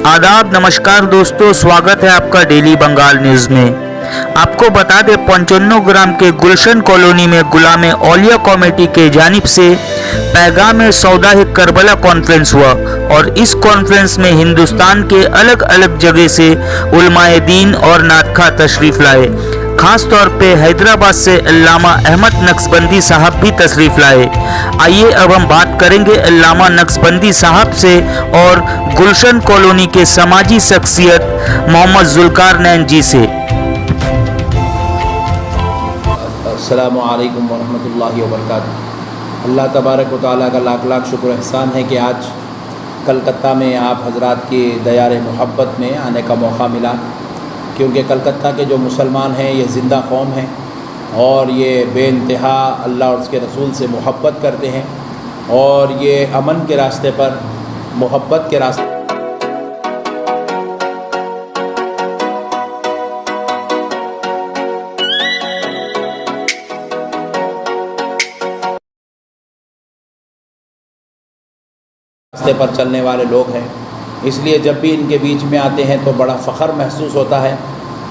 आदाब, नमस्कार दोस्तों, स्वागत है आपका डेली बंगाल न्यूज़ में। आपको बता दें, 55 ग्राम के गुलशन कॉलोनी में गुलाम औलिया कमेटी के जानिब से पैगाम सौदा करबला कॉन्फ्रेंस हुआ और इस कॉन्फ्रेंस में हिंदुस्तान के अलग अलग जगह से उलमाए दीन और नादखा तशरीफ़ लाए। खास तौर पे हैदराबाद से अल्लामा अहमद नक्शबंदी साहब भी तशरीफ़ लाए। आइए अब हम बात करेंगे अल्लामा नक्शबंदी साहब से और गुलशन कॉलोनी के समाजी शख्सियत मोहम्मद जुल्कारनैन जी से। अस्सलामु अलैकुम वरहमतुल्लाहि वबरकातुहू। अल्लाह तबारक व तआला का लाख लाख शुक्र एहसान है कि आज कलकत्ता में आप हजरात की दयार मोहब्बत में आने का मौका मिला, क्योंकि कलकत्ता के जो मुसलमान हैं ये ज़िंदा कौम हैं और ये बेइंतहा अल्लाह और उसके रसूल से मोहब्बत करते हैं और ये अमन के रास्ते पर, मोहब्बत के रास्ते पर चलने वाले लोग हैं। इसलिए जब भी इनके बीच में आते हैं तो बड़ा फ़ख्र महसूस होता है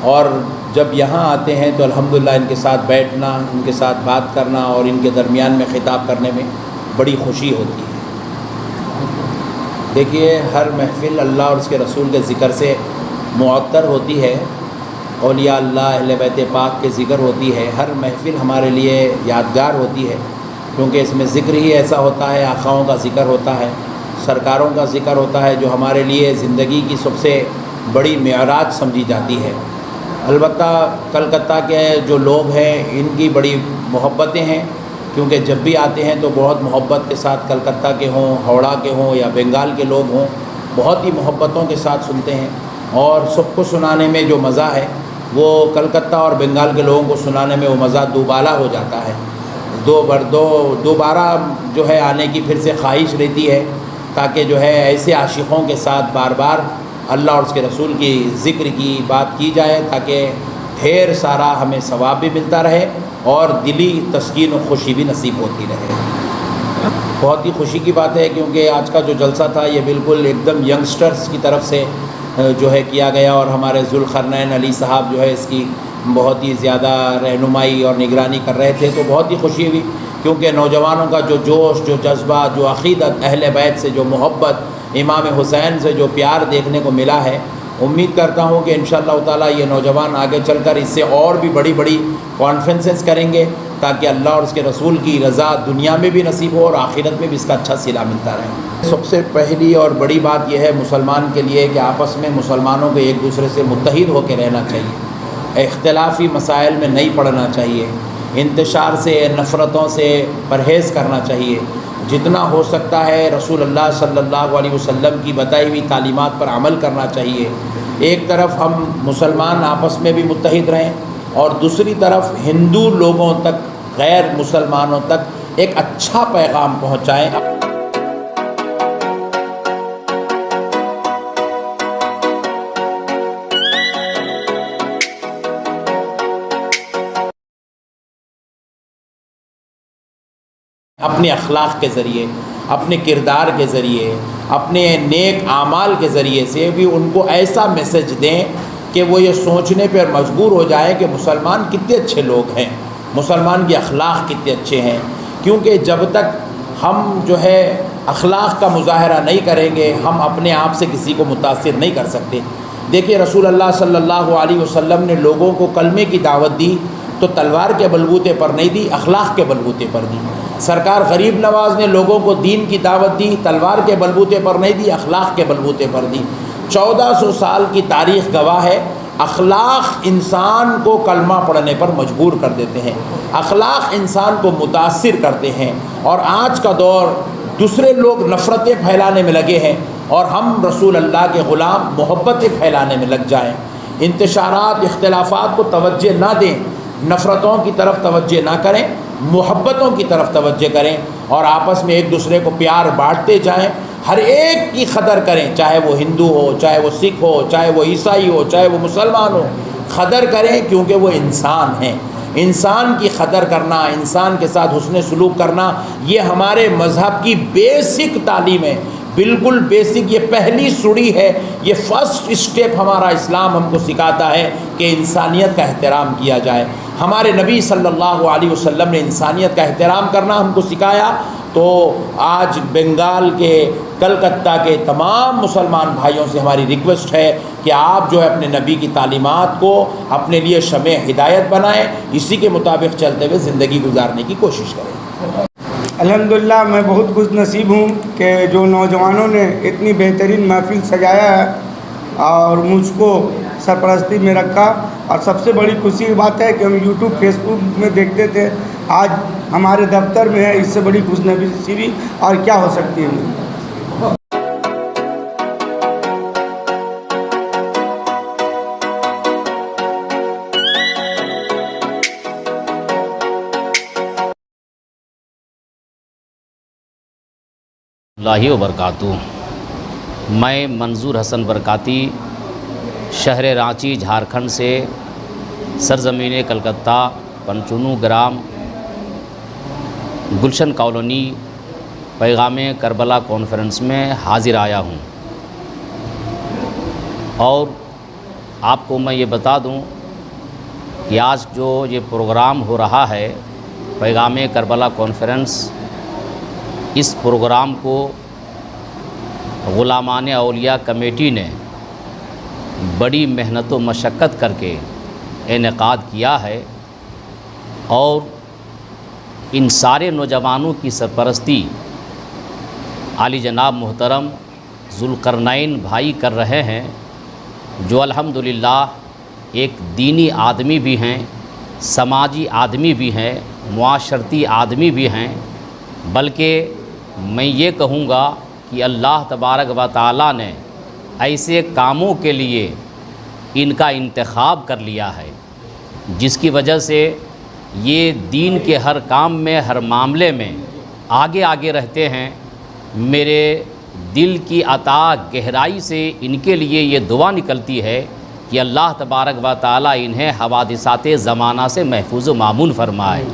और जब यहाँ आते हैं तो अल्हम्दुलिल्लाह इनके साथ बैठना, इनके साथ बात करना और इनके दरमियान में ख़िताब करने में बड़ी खुशी होती है। देखिए, हर महफ़िल अल्लाह और उसके रसूल के ज़िक्र से मुअत्तर होती है, औलिया अल्लाह अहले बैत पाक के ज़िक्र होती है। हर महफ़िल हमारे लिए यादगार होती है, क्योंकि इसमें ज़िक्र ही ऐसा होता है, आक़ाओं का ज़िक्र होता है, सरकारों का ज़िक्र होता है, जो हमारे लिए ज़िंदगी की सबसे बड़ी मेराज समझी जाती है। अलबत्ता कलकत्ता के जो लोग हैं इनकी बड़ी मोहब्बतें हैं, क्योंकि जब भी आते हैं तो बहुत मोहब्बत के साथ कलकत्ता के हों, हावड़ा के हों या बंगाल के लोग हों, बहुत ही मोहब्बतों के साथ सुनते हैं और सबको सुनाने में जो मज़ा है वो कलकत्ता और बंगाल के लोगों को सुनाने में वो मज़ा दुबाला हो जाता है। दोबारा जो है आने की फिर से ख्वाहिश रहती है, ताकि जो है ऐसे आशिकों के साथ बार बार अल्लाह और उसके रसूल की ज़िक्र की बात की जाए, ताकि ढेर सारा हमें सवाब भी मिलता रहे और दिली तस्कीन और खुशी भी नसीब होती रहे। बहुत ही खुशी की बात है, क्योंकि आज का जो जलसा था ये बिल्कुल एकदम यंगस्टर्स की तरफ से जो है किया गया और हमारे जुल्कारनैन अली साहब जो है इसकी बहुत ही ज़्यादा रहनुमाई और निगरानी कर रहे थे। तो बहुत ही खुशी हुई, क्योंकि नौजवानों का जो जोश, जो जज्बा, जो अक़ीदत, अहले बैत से जो मोहब्बत, इमाम हुसैन से जो प्यार देखने को मिला है, उम्मीद करता हूँ कि इंशाअल्लाह ताला ये नौजवान आगे चलकर इससे और भी बड़ी बड़ी कॉन्फ्रेंसेस करेंगे, ताकि अल्लाह और उसके रसूल की रज़ा दुनिया में भी नसीब हो और आखिरत में भी इसका अच्छा सिला मिलता रहे। सबसे पहली और बड़ी बात यह है मुसलमान के लिए कि आपस में मुसलमानों को एक दूसरे से मुत्तहिद होकर रहना चाहिए, इख्तिलाफ़ी मसाइल में नहीं पड़ना चाहिए, इंतशार से, नफ़रतों से परहेज़ करना चाहिए। जितना हो सकता है रसूल अल्लाह सल्लल्लाहु अलैहि वसल्लम की बताई हुई तालीमात पर अमल करना चाहिए। एक तरफ हम मुसलमान आपस में भी मुत्तहिद रहें और दूसरी तरफ हिंदू लोगों तक, गैर मुसलमानों तक एक अच्छा पैगाम पहुँचाएँ। अपने अखलाक के ज़रिए, अपने किरदार के ज़रिए, अपने नेक आमाल के ज़रिए से भी उनको ऐसा मैसेज दें कि वो ये सोचने पर मजबूर हो जाए कि मुसलमान कितने अच्छे लोग हैं, मुसलमान के अखलाक कितने अच्छे हैं। क्योंकि जब तक हम जो है अखलाक का मुज़ाहरा नहीं करेंगे, हम अपने आप से किसी को मुतासिर नहीं कर सकते। देखिए, रसूल अल्लाह सल्लल्लाहु अलैहि वसल्लम ने लोगों को कलमे की दावत दी तो तलवार के बलबूते पर नहीं दी, अखलाक के बलबूते पर दी। सरकार गरीब नवाज़ ने लोगों को दीन की दावत दी, तलवार के बलबूते पर नहीं दी, अखलाक के बलबूते पर दी। 1400 साल की तारीख़ गवाह है, अखलाक इंसान को कलमा पढ़ने पर मजबूर कर देते हैं, अखलाक इंसान को मुतासिर करते हैं। और आज का दौर दूसरे लोग नफ़रतें फैलाने में लगे हैं और हम रसूल अल्लाह के ग़ुलाम मोहब्बतें फैलाने में लग जाएँ। इंतशारात, इख्तिलाफ़ात को तवज्जो ना दें, नफ़रतों की तरफ तवज्जो ना करें, मोहब्बतों की तरफ तवज्जो करें और आपस में एक दूसरे को प्यार बांटते जाएं। हर एक की क़दर करें, चाहे वो हिंदू हो, चाहे वो सिख हो, चाहे वो ईसाई हो, चाहे वो मुसलमान हो, क़दर करें, क्योंकि वो इंसान हैं। इंसान की क़दर करना, इंसान के साथ हुस्न सलूक करना, ये हमारे मज़हब की बेसिक तालीम है, بالکل بیسک، یہ پہلی سڑی ہے، یہ فرسٹ اسٹیپ ہمارا اسلام ہم کو سکھاتا ہے کہ انسانیت کا احترام کیا جائے۔ ہمارے نبی صلی اللہ علیہ وسلم نے انسانیت کا احترام کرنا ہم کو سکھایا۔ تو آج بنگال کے کلکتہ کے تمام مسلمان بھائیوں سے ہماری ریکویسٹ ہے کہ آپ جو ہے اپنے نبی کی تعلیمات کو اپنے لیے شمع ہدایت بنائیں، اسی کے مطابق چلتے ہوئے زندگی گزارنے کی کوشش کریں۔ الحمدللہ میں بہت خوش نصیب ہوں کہ جو نوجوانوں نے اتنی بہترین محفل سجایا ہے اور مجھ کو سرپرستی میں رکھا، اور سب سے بڑی خوشی کی بات ہے کہ ہم یوٹیوب فیس بک میں دیکھتے تھے، آج ہمارے دفتر میں ہے، اس سے بڑی خوش نصیبی اور کیا ہو سکتی ہے مجھے۔ اللہ وبرکاتہ۔ میں منظور حسن برکاتی شہر رانچی جھارکھنڈ سے سرزمین کلکتہ پنچونو گرام گلشن کالونی پیغام کربلا کانفرنس میں حاضر آیا ہوں، اور آپ کو میں یہ بتا دوں کہ آج جو یہ پروگرام ہو رہا ہے پیغام کربلا کانفرنس، اس پروگرام کو غلامان اولیاء کمیٹی نے بڑی محنت و مشقت کر کے انعقاد کیا ہے، اور ان سارے نوجوانوں کی سرپرستی عالی جناب محترم ذوالقرنین بھائی کر رہے ہیں، جو الحمدللہ ایک دینی آدمی بھی ہیں، سماجی آدمی بھی ہیں، معاشرتی آدمی بھی ہیں، بلکہ میں یہ کہوں گا کہ اللہ تبارک و تعالیٰ نے ایسے کاموں کے لیے ان کا انتخاب کر لیا ہے، جس کی وجہ سے یہ دین کے ہر کام میں، ہر معاملے میں آگے رہتے ہیں۔ میرے دل کی عطا گہرائی سے ان کے لیے یہ دعا نکلتی ہے کہ اللہ تبارک و تعالیٰ انہیں حوادثات زمانہ سے محفوظ و مامون فرمائے،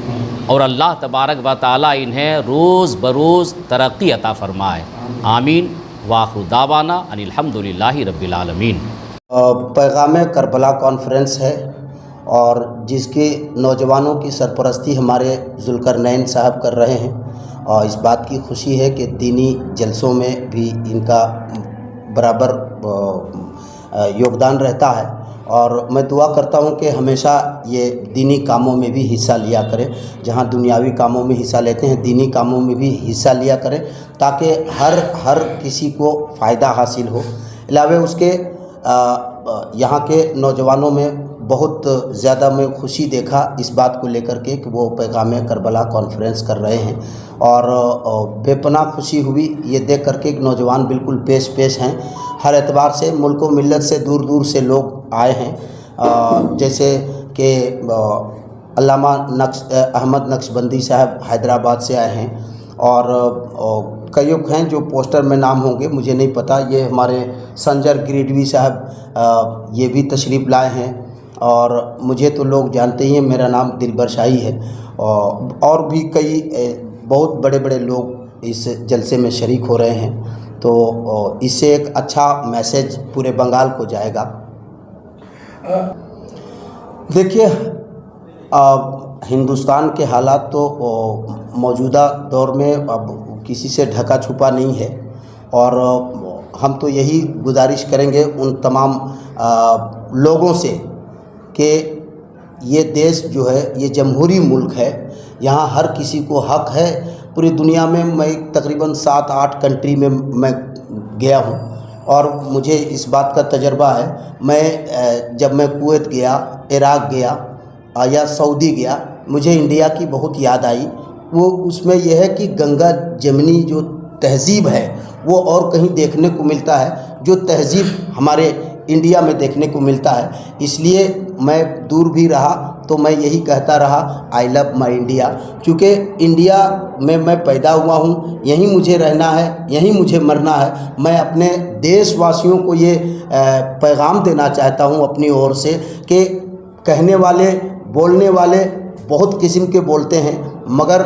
اور اللہ تبارک و تعالیٰ انہیں روز بروز ترقی عطا فرمائے، آمین۔ وآخر دعوانا ان الحمدللہ رب العالمین۔ پیغام کربلا کانفرنس ہے، اور جس کے نوجوانوں کی سرپرستی ہمارے ذوالقرنین صاحب کر رہے ہیں، اور اس بات کی خوشی ہے کہ دینی جلسوں میں بھی ان کا برابر یوگدان رہتا ہے، اور میں دعا کرتا ہوں کہ ہمیشہ یہ دینی کاموں میں بھی حصہ لیا کرے، جہاں دنیاوی کاموں میں حصہ لیتے ہیں دینی کاموں میں بھی حصہ لیا کرے، تاکہ ہر کسی کو فائدہ حاصل ہو۔ علاوہ اس کے یہاں کے نوجوانوں میں بہت زیادہ میں خوشی دیکھا اس بات کو لے کر کے کہ وہ پیغام کربلا کانفرنس کر رہے ہیں، اور بے پناہ خوشی ہوئی یہ دیکھ کر کے کہ نوجوان بالکل پیش ہیں، ہر اعتبار سے ملک و ملت سے دور سے لوگ آئے ہیں، جیسے کہ علامہ احمد نقشبندی صاحب حیدرآباد سے آئے ہیں، اور کئی ہیں جو پوسٹر میں نام ہوں گے مجھے نہیں پتہ، یہ ہمارے سنجر گریڈوی صاحب یہ بھی تشریف لائے ہیں، اور مجھے تو لوگ جانتے ہی ہیں، میرا نام دلبر شاہی ہے، اور بھی کئی بہت بڑے لوگ اس جلسے میں شریک ہو رہے ہیں، تو اس سے ایک اچھا میسیج پورے بنگال کو جائے گا۔ دیکھیے ہندوستان کے حالات تو موجودہ دور میں اب کسی سے ڈھکا چھپا نہیں ہے، اور ہم تو یہی گزارش کریں گے ان تمام لوگوں سے کہ یہ دیش جو ہے یہ جمہوری ملک ہے، یہاں ہر کسی کو حق ہے۔ پوری دنیا میں میں تقریباً 7-8 کنٹری میں گیا ہوں، اور مجھے اس بات کا تجربہ ہے، جب میں کویت گیا، عراق گیا یا سعودی گیا، مجھے انڈیا کی بہت یاد آئی۔ وہ اس میں یہ ہے کہ گنگا جمنی جو تہذیب ہے وہ اور کہیں دیکھنے کو ملتا ہے، جو تہذیب ہمارے انڈیا میں دیکھنے کو ملتا ہے۔ اس لیے میں دور بھی رہا تو میں یہی کہتا رہا آئی لو مائی انڈیا، کیونکہ انڈیا میں میں پیدا ہوا ہوں، یہیں مجھے رہنا ہے، یہیں مجھے مرنا ہے۔ میں اپنے دیش واسیوں کو یہ پیغام دینا چاہتا ہوں اپنی اور سے کہ کہنے والے بولنے والے بہت قسم کے بولتے ہیں، مگر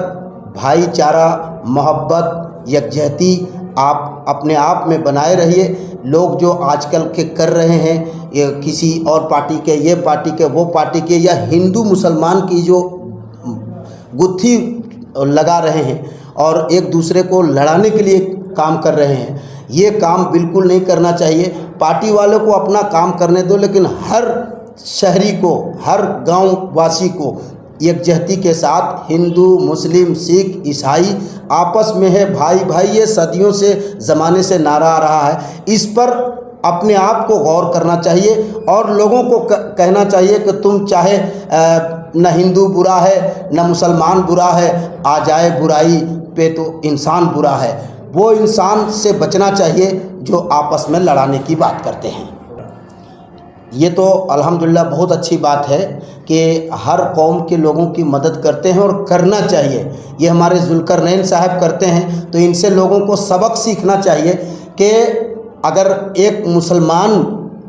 بھائی چارہ، محبت، یکجہتی आप अपने आप में बनाए रहिए। लोग जो आजकल के कर रहे हैं, ये किसी और पार्टी के, ये पार्टी के, वो पार्टी के, या हिंदू मुसलमान की जो गुत्थी लगा रहे हैं और एक दूसरे को लड़ाने के लिए काम कर रहे हैं, ये काम बिल्कुल नहीं करना चाहिए। पार्टी वालों को अपना काम करने दो, लेकिन हर शहरी को, हर गांव वासी को यकजहती के साथ, हिंदू, मुस्लिम, सिख, ईसाई आपस में है भाई भाई, ये सदियों से ज़माने से नारा आ रहा है। इस पर अपने आप को गौर करना चाहिए और लोगों को कहना चाहिए कि तुम चाहे न हिंदू बुरा है न मुसलमान बुरा है, आ जाए बुराई पे तो इंसान बुरा है। वो इंसान से बचना चाहिए जो आपस में लड़ाने की बात करते हैं। ये तो अल्हम्दुलिल्लाह बहुत अच्छी बात है कि हर कौम के लोगों की मदद करते हैं और करना चाहिए। ये हमारे ज़ुल्करनैन साहब करते हैं, तो इनसे लोगों को सबक सीखना चाहिए कि अगर एक मुसलमान,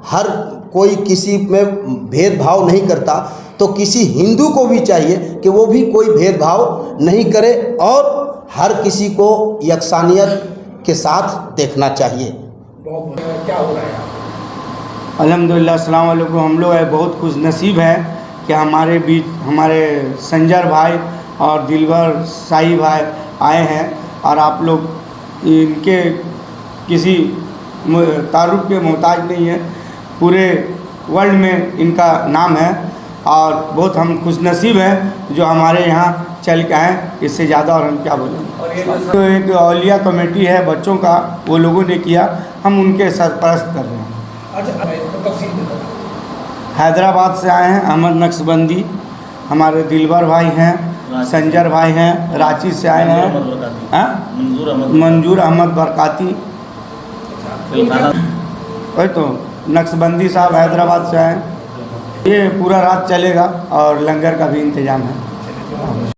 हर कोई किसी में भेदभाव नहीं करता, तो किसी हिंदू को भी चाहिए कि वो भी कोई भेदभाव नहीं करे और हर किसी को यकसानियत के साथ देखना चाहिए। क्या हो रहा है? अल्हम्दुलिल्लाह, अस्सलाम वालेकुम। हम लोग बहुत खुश नसीब हैं कि हमारे बीच हमारे संजर भाई और दिलबर शाही भाई आए हैं और आप लोग इनके किसी तारुफ के मोहताज नहीं है, पूरे वर्ल्ड में इनका नाम है और बहुत हम खुश नसीब हैं जो हमारे यहाँ चल के आए। इससे ज़्यादा और हम क्या बोलें। तो एक औलिया कमेटी है बच्चों का, वो लोगों ने किया, हम उनके सरपरस्त कर रहे हैं। हैदराबाद से आए हैं अहमद नक्शबंदी, हमारे दिलबर भाई हैं, संजर भाई हैं, रांची से आए हैं मंजूर अहमद बरकाती, वही तो नक्शबंदी साहब हैदराबाद से आए। ये पूरा रात चलेगा और लंगर का भी इंतज़ाम है।